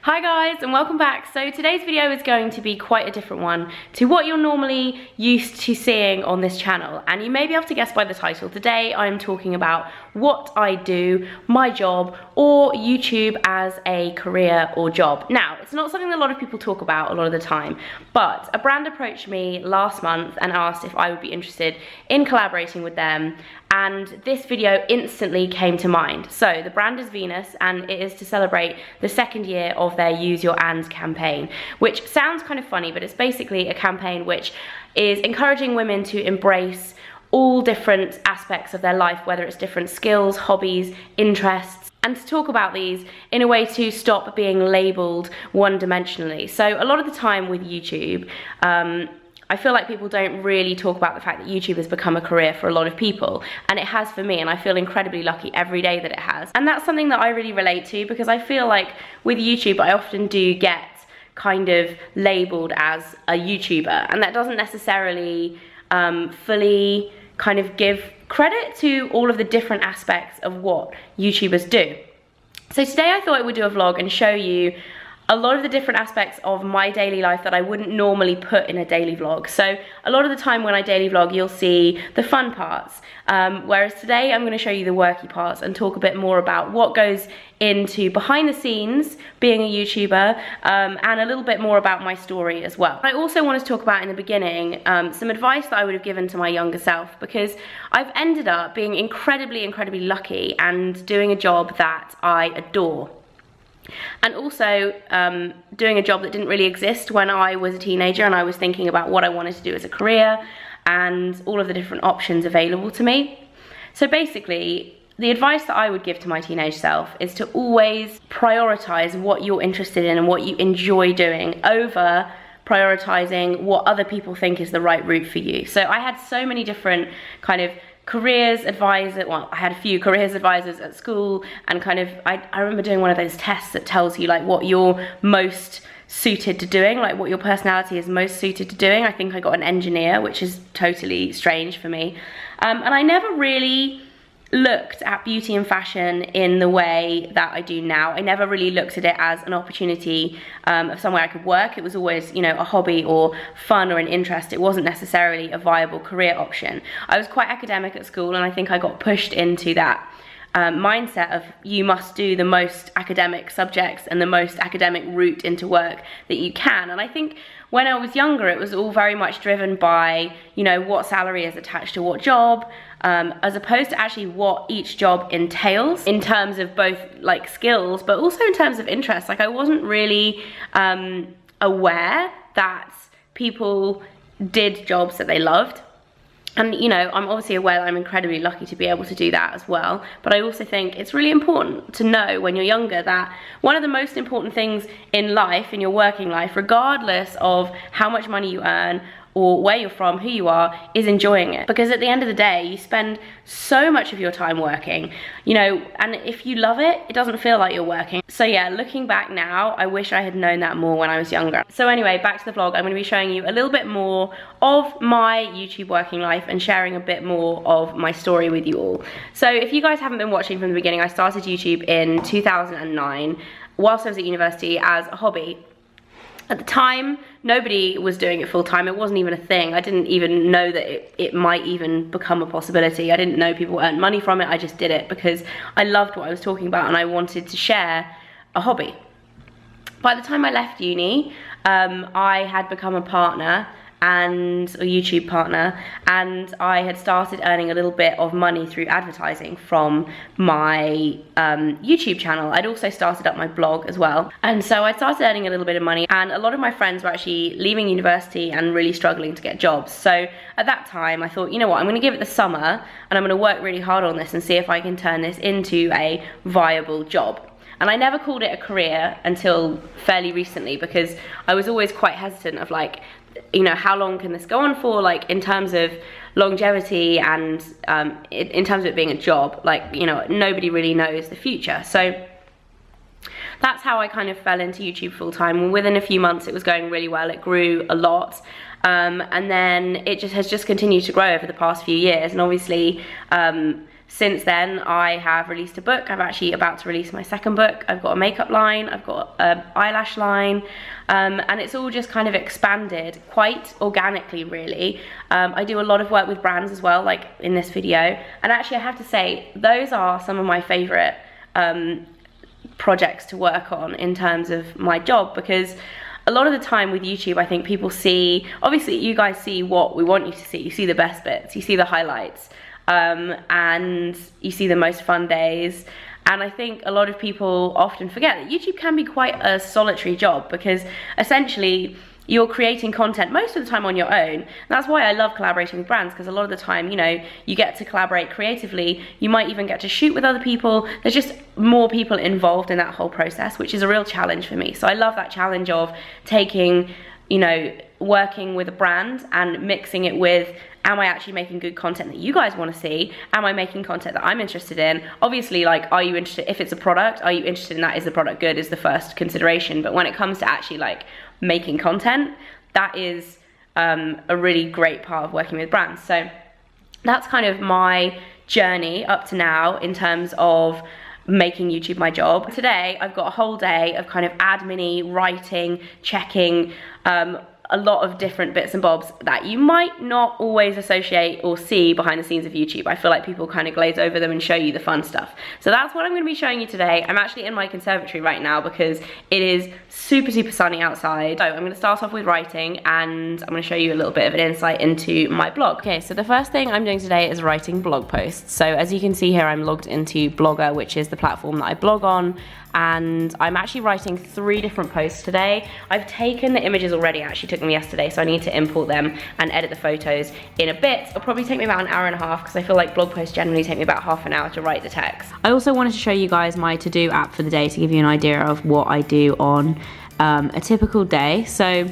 Hi guys and welcome back. So today's video is going to be quite a different one to what you're normally used to seeing on this channel, and you may be able to guess by the title. Today I'm talking about what I do, my job, or YouTube as a career or job. Now, it's not something that a lot of people talk about a lot of the time, but a brand approached me last month and asked if I would be interested in collaborating with them, and this video instantly came to mind. So the brand is Venus, and it is to celebrate the second year of their Use Your ANDs campaign, which sounds kind of funny, but it's basically a campaign which is encouraging women to embrace all different aspects of their life, whether it's different skills, hobbies, interests, and to talk about these in a way to stop being labeled one-dimensionally. So a lot of the time with YouTube, I feel like people don't really talk about the fact that YouTube has become a career for a lot of people, and it has for me, and I feel incredibly lucky every day that it has. And that's something that I really relate to, because I feel like with YouTube I often do get kind of labeled as a YouTuber, and that doesn't necessarily fully kind of give credit to all of the different aspects of what YouTubers do. So today I thought I would do a vlog and show you a lot of the different aspects of my daily life that I wouldn't normally put in a daily vlog. So a lot of the time when I daily vlog, you'll see the fun parts, whereas today I'm going to show you the worky parts and talk a bit more about what goes into behind the scenes being a YouTuber, and a little bit more about my story as well. I also wanted to talk about in the beginning some advice that I would have given to my younger self, because I've ended up being incredibly lucky and doing a job that I adore. And also doing a job that didn't really exist when I was a teenager and I was thinking about what I wanted to do as a career and all of the different options available to me. So basically, the advice that I would give to my teenage self is to always prioritize what you're interested in and what you enjoy doing over prioritizing what other people think is the right route for you. So I had so many different kind of careers advisor, well, I had a few careers advisors at school, and kind of, I remember doing one of those tests that tells you like what you're most suited to doing, like what your personality is most suited to doing. I think I got an engineer, which is totally strange for me. And I never really looked at beauty and fashion in the way that I do now. I never really looked at it as an opportunity of somewhere I could work. It was always, you know, a hobby or fun or an interest. It wasn't necessarily a viable career option. I was quite academic at school, and I think I got pushed into that mindset of you must do the most academic subjects and the most academic route into work that you can. And I think when I was younger, it was all very much driven by, you know, what salary is attached to what job, as opposed to actually what each job entails in terms of both like skills, but also in terms of interest. Like I wasn't really aware that people did jobs that they loved. And, you know, I'm obviously aware that I'm incredibly lucky to be able to do that as well. But I also think it's really important to know when you're younger that one of the most important things in life, in your working life, regardless of how much money you earn or where you're from, who you are, is enjoying it. Because at the end of the day, you spend so much of your time working, you know, and if you love it, it doesn't feel like you're working. So yeah, looking back now, I wish I had known that more when I was younger. So anyway, back to the vlog. I'm gonna be showing you a little bit more of my YouTube working life and sharing a bit more of my story with you all. So if you guys haven't been watching from the beginning, I started YouTube in 2009 whilst I was at university as a hobby. At the time, nobody was doing it full time. It wasn't even a thing. I didn't even know that it might even become a possibility. I didn't know people earned money from it. I just did it because I loved what I was talking about and I wanted to share a hobby. By the time I left uni, I had become a partner and a YouTube partner, and I had started earning a little bit of money through advertising from my YouTube channel. I'd also started up my blog as well, and so I started earning a little bit of money, and a lot of my friends were actually leaving university and really struggling to get jobs. So at that time I thought, you know what, I'm gonna give it the summer and I'm gonna work really hard on this and see if I can turn this into a viable job. And I never called it a career until fairly recently, because I was always quite hesitant of like, you know, how long can this go on for, like in terms of longevity and in terms of it being a job. Like, you know, nobody really knows the future. So that's how I kind of fell into YouTube full time. Within a few months it was going really well. It grew a lot, and then it has just continued to grow over the past few years. And obviously Since then, I have released a book. I'm actually about to release my second book. I've got a makeup line, I've got an eyelash line, and it's all just kind of expanded quite organically, really. I do a lot of work with brands as well, like in this video. And actually, I have to say, those are some of my favorite projects to work on in terms of my job, because a lot of the time with YouTube, I think people see, obviously you guys see what we want you to see. You see the best bits, you see the highlights, and you see the most fun days. And I think a lot of people often forget that YouTube can be quite a solitary job, because essentially you're creating content most of the time on your own. And that's why I love collaborating with brands, because a lot of the time, you know, you get to collaborate creatively. You might even get to shoot with other people. There's just more people involved in that whole process, which is a real challenge for me. So I love that challenge of taking, you know, working with a brand and mixing it with, am I actually making good content that you guys want to see? Am I making content that I'm interested in? Obviously, like, are you interested, if it's a product, are you interested in that? Is the product good? Is the first consideration. But when it comes to actually like making content, that is a really great part of working with brands. So that's kind of my journey up to now in terms of making YouTube my job. Today, I've got a whole day of kind of admin-y, writing, checking, a lot of different bits and bobs that you might not always associate or see behind the scenes of YouTube. I feel like people kind of glaze over them and show you the fun stuff. So that's what I'm going to be showing you today. I'm actually in my conservatory right now because it is super, super sunny outside. So I'm going to start off with writing, and I'm going to show you a little bit of an insight into my blog. Okay, so the first thing I'm doing today is writing blog posts. So as you can see here, I'm logged into Blogger, which is the platform that I blog on. And I'm actually writing 3 different posts today. I've taken the images already, actually took them yesterday, so I need to import them and edit the photos in a bit. It'll probably take me about an hour and a half, because I feel like blog posts generally take me about half an hour to write the text. I also wanted to show you guys my to-do app for the day to give you an idea of what I do on a typical day. So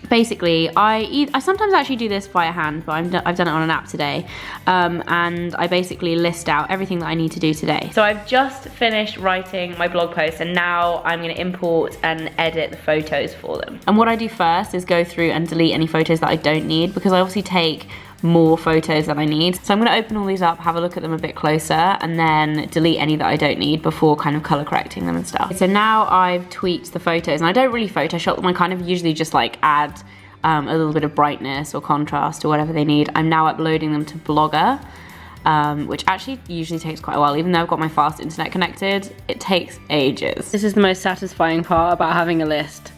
basically, I sometimes actually do this via hand, but I've done it on an app today, and I basically list out everything that I need to do today. So I've just finished writing my blog post, and now I'm going to import and edit the photos for them. And what I do first is go through and delete any photos that I don't need, because I obviously take more photos than I need. So I'm going to open all these up, have a look at them a bit closer, and then delete any that I don't need before kind of color correcting them and stuff. So now I've tweaked the photos, and I don't really Photoshop them. I kind of usually just like add a little bit of brightness or contrast or whatever they need. I'm now uploading them to Blogger, which actually usually takes quite a while. Even though I've got my fast internet connected, it takes ages. This is the most satisfying part about having a list.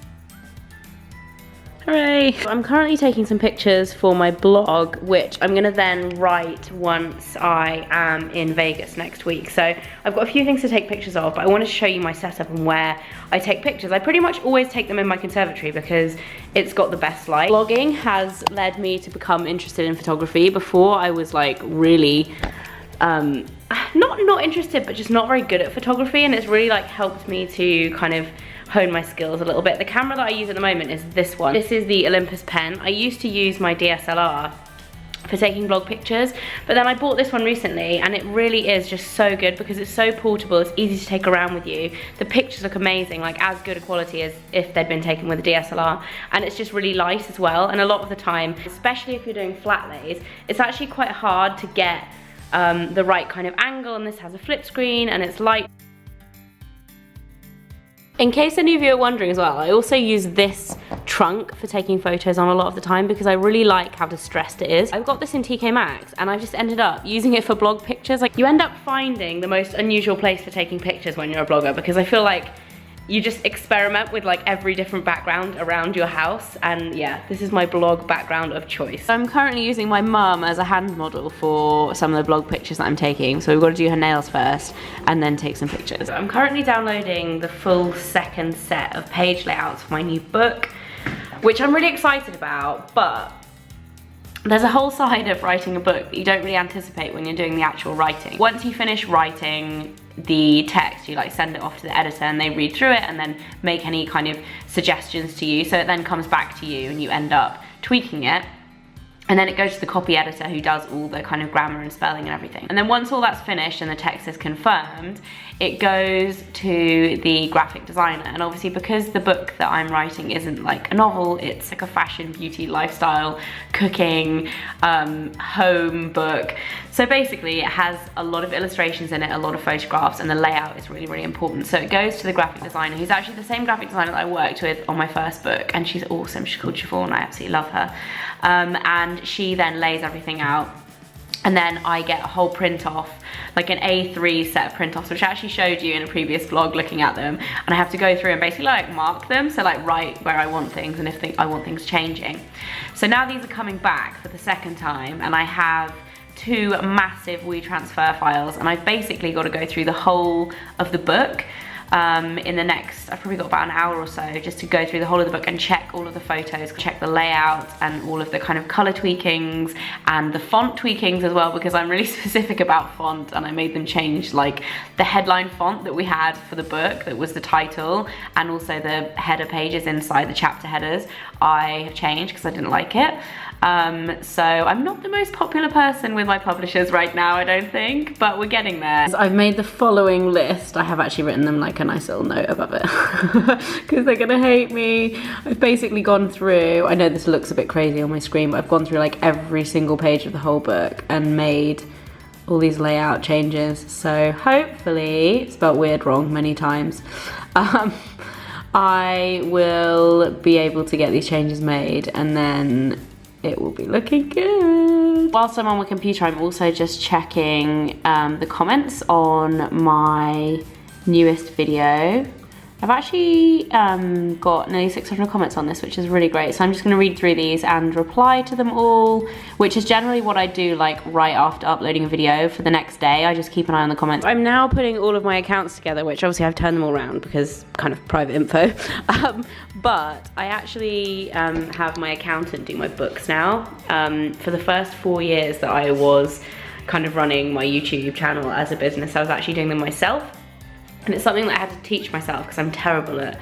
Hooray! I'm currently taking some pictures for my blog, which I'm gonna then write once I am in Vegas next week. So I've got a few things to take pictures of, but I want to show you my setup and where I take pictures. I pretty much always take them in my conservatory because it's got the best light. Blogging has led me to become interested in photography. Before, I was like really not interested, but just not very good at photography, and it's really like helped me to kind of hone my skills a little bit. The camera that I use at the moment is this one. This is the Olympus pen. I used to use my DSLR for taking vlog pictures, but then I bought this one recently, and it really is just so good because it's so portable, it's easy to take around with you. The pictures look amazing, like as good a quality as if they'd been taken with a DSLR, and it's just really light as well. And a lot of the time, especially if you're doing flat lays, it's actually quite hard to get the right kind of angle, and this has a flip screen and it's light. In case any of you are wondering as well, I also use this trunk for taking photos on a lot of the time because I really like how distressed it is. I've got this in TK Maxx, and I've just ended up using it for blog pictures. Like, you end up finding the most unusual place for taking pictures when you're a blogger, because I feel like you just experiment with like every different background around your house, and yeah, this is my blog background of choice. I'm currently using my mum as a hand model for some of the blog pictures that I'm taking, so we've got to do her nails first and then take some pictures. I'm currently downloading the full second set of page layouts for my new book, which I'm really excited about, but there's a whole side of writing a book that you don't really anticipate when you're doing the actual writing. Once you finish writing the text, you like send it off to the editor and they read through it and then make any kind of suggestions to you, so it then comes back to you and you end up tweaking it. And then it goes to the copy editor who does all the kind of grammar and spelling and everything. And then once all that's finished and the text is confirmed, it goes to the graphic designer. And obviously because the book that I'm writing isn't like a novel, it's like a fashion, beauty, lifestyle, cooking, home book. So basically it has a lot of illustrations in it, a lot of photographs, and the layout is really, really important. So it goes to the graphic designer, who's actually the same graphic designer that I worked with on my first book, and she's awesome. She's called Siobhan, I absolutely love her. And she then lays everything out, and then I get a whole print off, like an A3 set of print offs, which I actually showed you in a previous vlog looking at them, and I have to go through and basically like mark them, so like write where I want things and if I want things changing. So now these are coming back for the second time, and I have 2 massive WeTransfer files, and I've basically got to go through the whole of the book in the next, I've probably got about an hour or so just to go through the whole of the book and check all of the photos, check the layout and all of the kind of color tweakings and the font tweakings as well, because I'm really specific about font, and I made them change like the headline font that we had for the book that was the title, and also the header pages inside the chapter headers I have changed because I didn't like it. So I'm not the most popular person with my publishers right now, I don't think, but we're getting there. So I've made the following list. I have actually written them like a nice little note above it because they're gonna hate me. I've basically gone through, I know this looks a bit crazy on my screen, but I've gone through like every single page of the whole book and made all these layout changes. So hopefully, spelled weird wrong many times, I will be able to get these changes made, and then it will be looking good. Whilst I'm on my computer, I'm also just checking the comments on my newest video. I've actually got nearly 600 comments on this, which is really great. So I'm just gonna read through these and reply to them all, which is generally what I do like right after uploading a video for the next day. I just keep an eye on the comments. I'm now putting all of my accounts together, which obviously I've turned them all around because kind of private info. But I actually have my accountant do my books now. For the first 4 years that I was kind of running my YouTube channel as a business, I was actually doing them myself. And it's something that I had to teach myself because I'm terrible at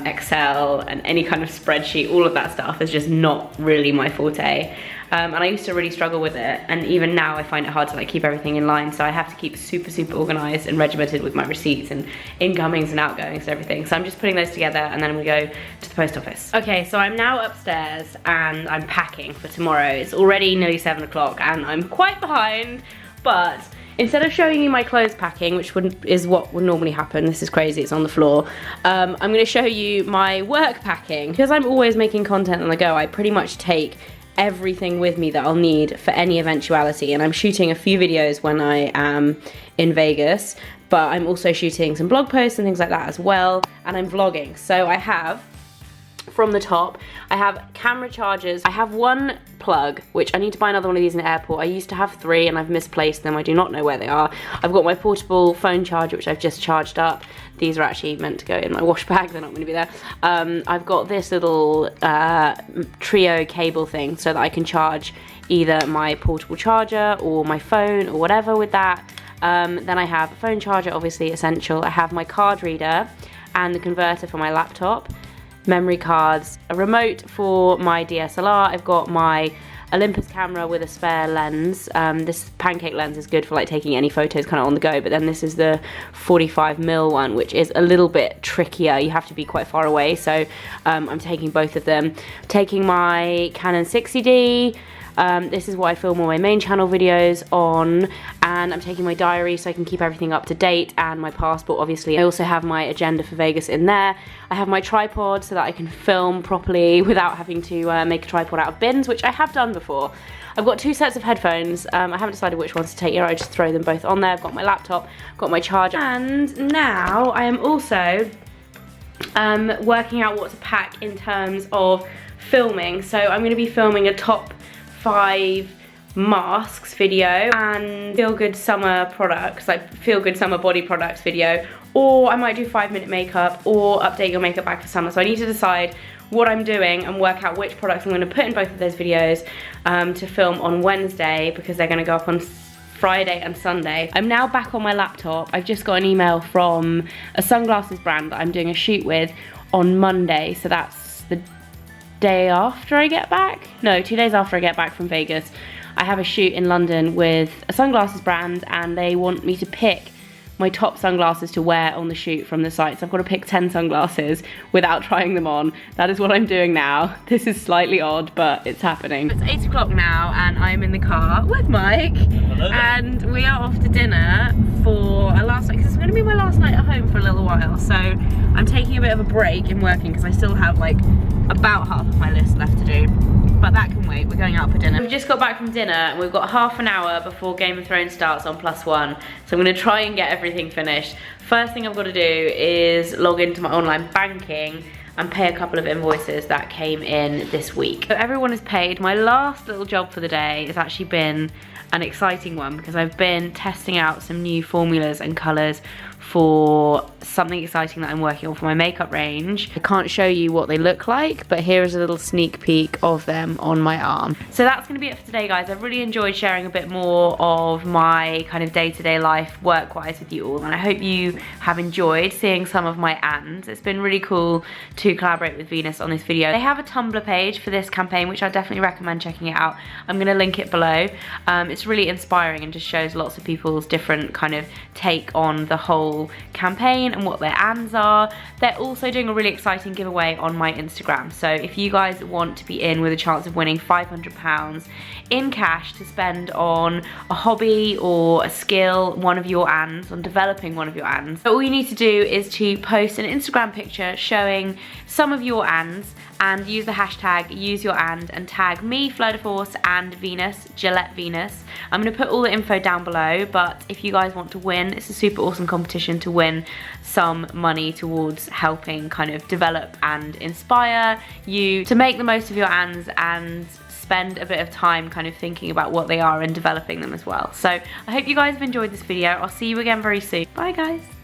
Excel and any kind of spreadsheet. All of that stuff is just not really my forte. And I used to really struggle with it. And even now I find it hard to like keep everything in line. So I have to keep super, super organized and regimented with my receipts and incomings and outgoings and everything. So I'm just putting those together, and then I'm gonna go to the post office. Okay, so I'm now upstairs and I'm packing for tomorrow. It's already nearly 7 o'clock and I'm quite behind, but instead of showing you my clothes packing, which is what would normally happen, this is crazy, it's on the floor, I'm gonna show you my work packing. Because I'm always making content on the go, I pretty much take everything with me that I'll need for any eventuality, and I'm shooting a few videos when I am in Vegas, but I'm also shooting some blog posts and things like that as well, and I'm vlogging. So I have, from the top, I have camera chargers. I have 1 plug, which I need to buy another one of these in the airport. I used to have 3 and I've misplaced them. I do not know where they are. I've got my portable phone charger, which I've just charged up. These are actually meant to go in my wash bag. They're not going to be there. I've got this little trio cable thing so that I can charge either my portable charger or my phone or whatever with that. Then I have a phone charger, obviously essential. I have my card reader and the converter for my laptop, memory cards, a remote for my DSLR. I've got my Olympus camera with a spare lens. This pancake lens is good for like taking any photos kind of on the go, but then this is the 45mm one, which is a little bit trickier. You have to be quite far away, so I'm taking both of them. Taking my Canon 60D. This is what I film all my main channel videos on, and I'm taking my diary so I can keep everything up to date, and my passport obviously. I also have my agenda for Vegas in there. I have my tripod so that I can film properly without having to make a tripod out of bins, which I have done before. I've got 2 sets of headphones. I haven't decided which ones to take here. I just throw them both on there. I've got my laptop, got my charger, and now I am also working out what to pack in terms of filming. So I'm going to be filming a top 5 masks video and feel good summer products, like feel good summer body products video, or I might do 5-minute makeup or update your makeup bag for summer. So I need to decide what I'm doing and work out which products I'm going to put in both of those videos to film on Wednesday, because they're going to go up on Friday and Sunday. I'm now back on my laptop. I've just got an email from a sunglasses brand that I'm doing a shoot with on Monday, so that's the day after I get back. No, 2 days after I get back from Vegas. I have a shoot in London with a sunglasses brand, and they want me to pick my top sunglasses to wear on the shoot from the site. So I've got to pick 10 sunglasses without trying them on. That is what I'm doing now. This is slightly odd, but it's happening. It's 8 o'clock now and I'm in the car with Mike. Hello. And we are off to dinner for our last night, because it's going to be my last night at home for a little while. So I'm taking a bit of a break in working because I still have like about half of my list left to do. But that can wait, we're going out for dinner. We just got back from dinner and we've got half an hour before Game of Thrones starts on +1. So I'm gonna try and get everything finished. First thing I've got to do is log into my online banking and pay a couple of invoices that came in this week. So everyone is paid. My last little job for the day has actually been an exciting one because I've been testing out some new formulas and colours for something exciting that I'm working on for my makeup range. I can't show you what they look like, but here is a little sneak peek of them on my arm. So that's gonna be it for today, guys. I've really enjoyed sharing a bit more of my kind of day-to-day life work-wise with you all, and I hope you have enjoyed seeing some of my ands. It's been really cool to collaborate with Venus on this video. They have a Tumblr page for this campaign, which I definitely recommend checking it out. I'm gonna link it below. It's really inspiring and just shows lots of people's different kind of take on the whole campaign and what their ands are. They're also doing a really exciting giveaway on my Instagram. So if you guys want to be in with a chance of winning £500 in cash to spend on a hobby or a skill, one of your ands, on developing one of your ands, all you need to do is to post an Instagram picture showing some of your ands and use the hashtag #useyourand and tag me, FleurDeForce, and Venus, Gillette Venus. I'm gonna put all the info down below, but if you guys want to win, it's a super awesome competition to win some money towards helping kind of develop and inspire you to make the most of your ands and spend a bit of time kind of thinking about what they are and developing them as well. So I hope you guys have enjoyed this video. I'll see you again very soon. Bye guys.